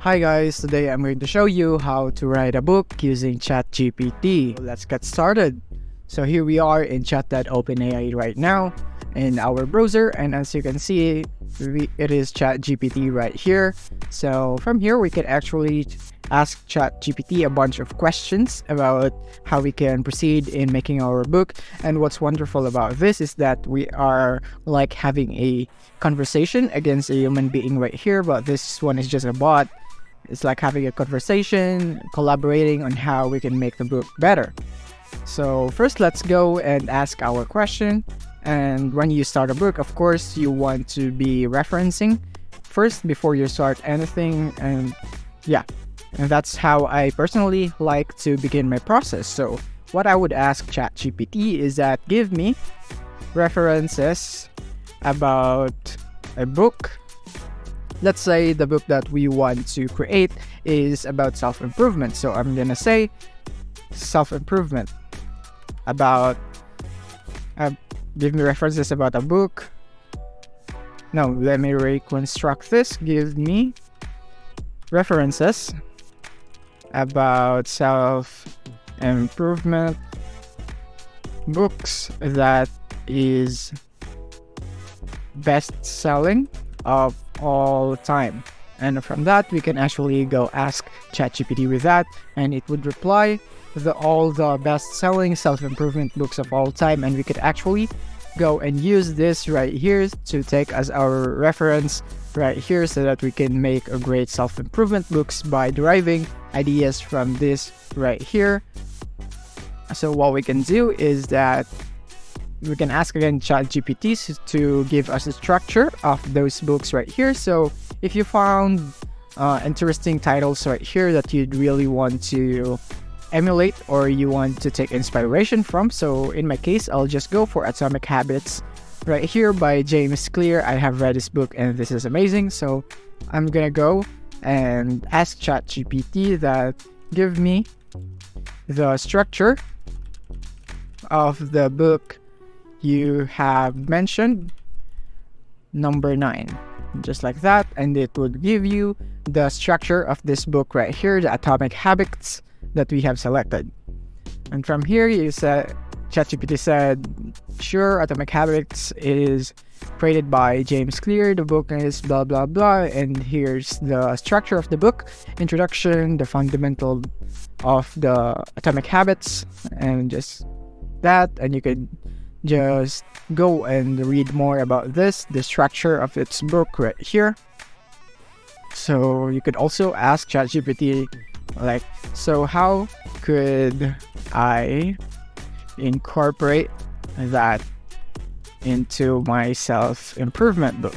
Hi guys, today I'm going to show you how to write a book using ChatGPT. Let's get started. So here we are in chat.openai right now in our browser, and as you can see, it is ChatGPT right here. So from here we can actually ask ChatGPT a bunch of questions about how we can proceed in making our book. And what's wonderful about this is that we are like having a conversation against a human being right here, but this one is just a bot. It's like having a conversation, collaborating on how we can make the book better. So first, let's go and ask our question. And when you start a book, of course, you want to be referencing first before you start anything. And that's how I personally like to begin my process. So what I would ask ChatGPT is that give me references about a book. Let's say the book that we want to create is about self-improvement. So I'm gonna say self-improvement about give me references about a book. No, let me reconstruct this. Give me references about self-improvement books that is best selling of all time. And from that we can actually go ask ChatGPT with that, and it would reply all the best-selling self-improvement books of all time, and we could actually go and use this right here to take as our reference right here, so that we can make a great self-improvement books by deriving ideas from this right here. So what we can do is that we can ask again ChatGPT to give us a structure of those books right here. So if you found interesting titles right here that you'd really want to emulate or you want to take inspiration from, so in my case, I'll just go for Atomic Habits right here by James Clear. I have read this book and this is amazing. So I'm gonna go and ask ChatGPT that give me the structure of the book you have mentioned, number 9, just like that, and it would give you the structure of this book right here, the Atomic Habits that we have selected. And from here, ChatGPT said, sure, Atomic Habits is created by James Clear, the book is blah blah blah, and here's the structure of the book: introduction, the fundamental of the Atomic Habits, and just that. And you could just go and read more about the structure of its book right here. So you could also ask ChatGPT like, so how could I incorporate that into my self-improvement book?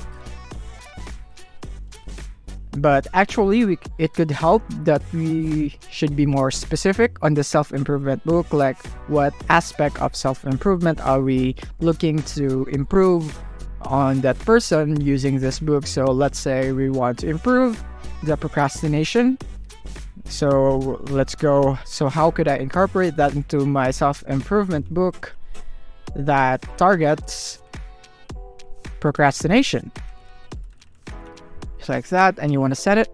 But actually, it could help that we should be more specific on the self-improvement book, like what aspect of self-improvement are we looking to improve on that person using this book. So let's say we want to improve the procrastination. So let's go. So how could I incorporate that into my self-improvement book that targets procrastination? Like that, and you want to set it,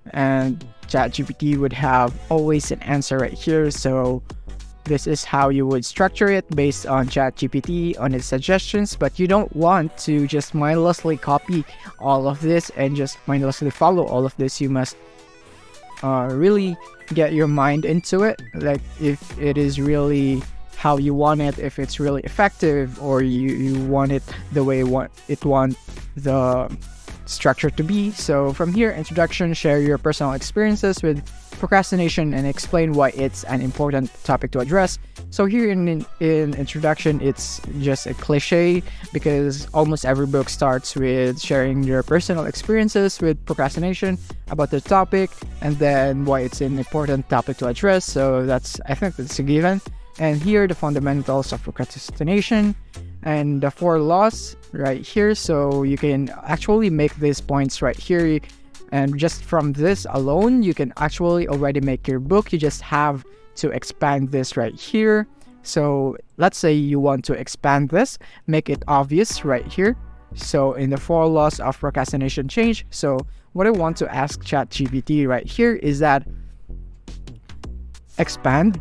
and ChatGPT would have always an answer right here. So this is how you would structure it based on ChatGPT, on its suggestions. But you don't want to just mindlessly copy all of this and just mindlessly follow all of this. You must really get your mind into it, like if it is really how you want it, if it's really effective, or you want it the way it wants the structure to be. So from here, introduction, share your personal experiences with procrastination and explain why it's an important topic to address. So here in introduction, it's just a cliche because almost every book starts with sharing your personal experiences with procrastination about the topic, and then why it's an important topic to address. So I think that's a given. And here, the fundamentals of procrastination and the 4 laws right here. So you can actually make these points right here, and just from this alone you can actually already make your book. You just have to expand this right here. So let's say you want to expand this, make it obvious right here. So in the 4 laws of procrastination change, so what I want to ask ChatGPT right here is that expand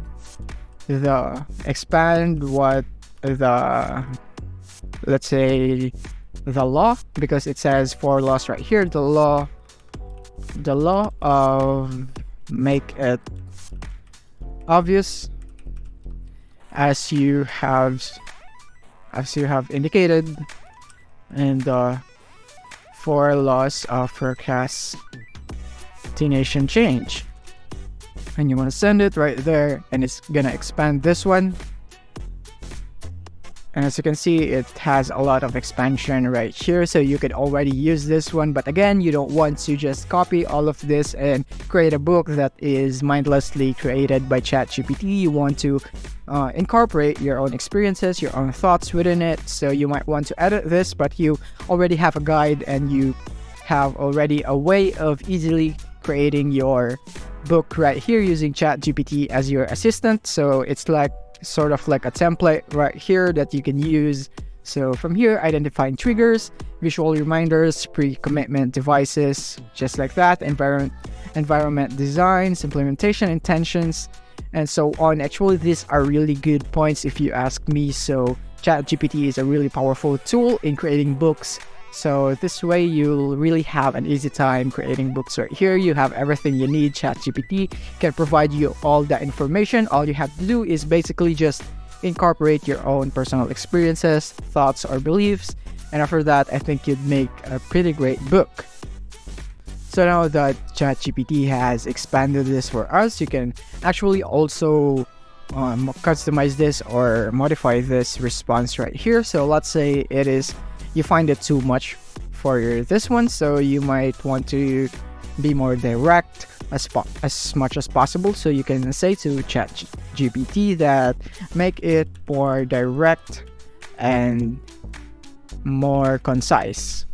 what the, let's say, the law, because it says 4 laws right here. The law of make it obvious, as you have indicated, and the 4 laws of procrastination change. And you want to send it right there, and it's gonna expand this one. And as you can see, it has a lot of expansion right here, so you could already use this one. But again, you don't want to just copy all of this and create a book that is mindlessly created by ChatGPT. You want to incorporate your own experiences, your own thoughts within it. So you might want to edit this, but you already have a guide and you have already a way of easily creating your book right here using ChatGPT as your assistant. So it's like sort of like a template right here that you can use. So from here, identifying triggers, visual reminders, pre-commitment devices, just like that, environment designs, implementation intentions, and so on. Actually, these are really good points if you ask me. So ChatGPT is a really powerful tool in creating books. So this way you'll really have an easy time creating books right here. You have everything you need. ChatGPT can provide you all that information. All you have to do is basically just incorporate your own personal experiences, thoughts, or beliefs. And after that, I think you'd make a pretty great book. So now that ChatGPT has expanded this for us, you can actually also customize this or modify this response right here. So let's say you find it too much for this one, so you might want to be more direct as much as possible. So you can say to ChatGPT that make it more direct and more concise,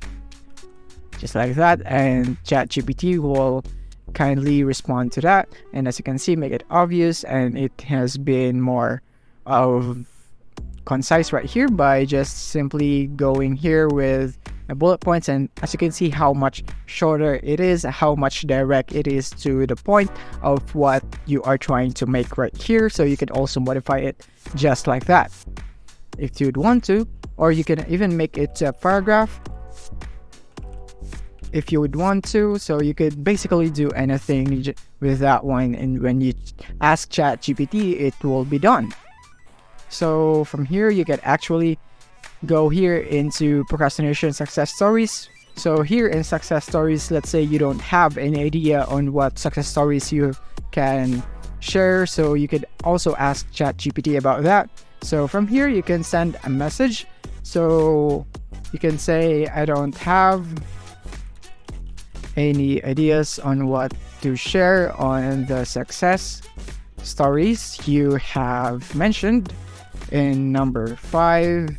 just like that, and ChatGPT will kindly respond to that. And as you can see, make it obvious, and it has been more of concise right here by just simply going here with bullet points. And as you can see how much shorter it is, how much direct it is to the point of what you are trying to make right here. So you can also modify it just like that if you'd want to, or you can even make it a paragraph if you would want to. So you could basically do anything with that one, and when you ask ChatGPT, it will be done. So from here, you can actually go here into procrastination success stories. So here in success stories, let's say you don't have any idea on what success stories you can share. So you could also ask ChatGPT about that. So from here, you can send a message. So you can say, I don't have any ideas on what to share on the success stories you have mentioned in number 5.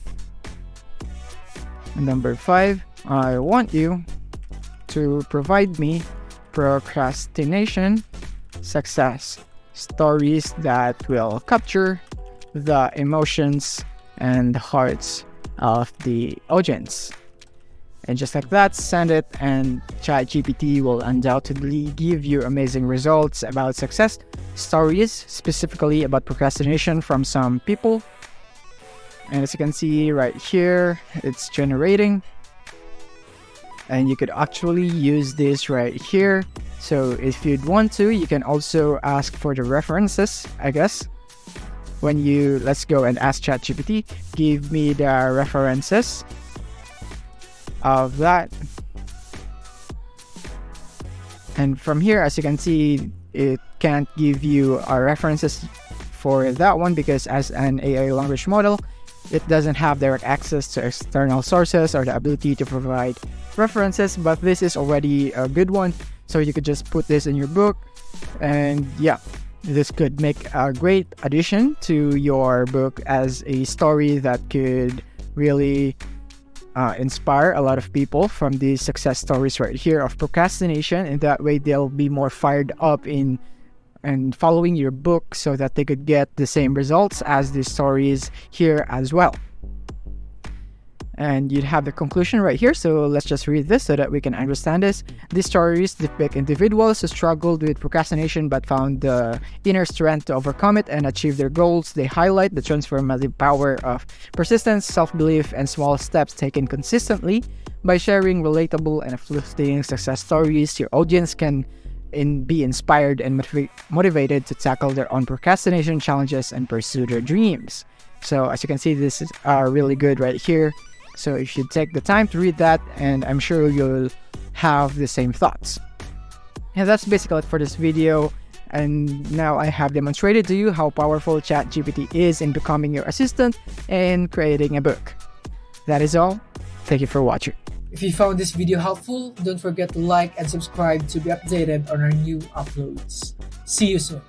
I want you to provide me procrastination success stories that will capture the emotions and hearts of the audience. And just like that, send it, and ChatGPT will undoubtedly give you amazing results about success stories, specifically about procrastination from some people. And as you can see right here, it's generating. And you could actually use this right here. So if you'd want to, you can also ask for the references, I guess. Let's go and ask ChatGPT, give me the references of that. And from here, as you can see, it can't give you references for that one because as an AI language model, it doesn't have direct access to external sources or the ability to provide references, but this is already a good one. So you could just put this in your book, and yeah, this could make a great addition to your book as a story that could really inspire a lot of people from these success stories right here of procrastination, and that way they'll be more fired up in and following your book so that they could get the same results as the stories here as well. And you'd have the conclusion right here. So let's just read this so that we can understand this. These stories depict individuals who struggled with procrastination but found the inner strength to overcome it and achieve their goals. They highlight the transformative power of persistence, self-belief, and small steps taken consistently. By sharing relatable and uplifting success stories, your audience can be inspired and motivated to tackle their own procrastination challenges and pursue their dreams. So as you can see, this is really good right here. So you should take the time to read that, and I'm sure you'll have the same thoughts. And that's basically it for this video. And now I have demonstrated to you how powerful ChatGPT is in becoming your assistant and creating a book. That is all. Thank you for watching. If you found this video helpful, don't forget to like and subscribe to be updated on our new uploads. See you soon.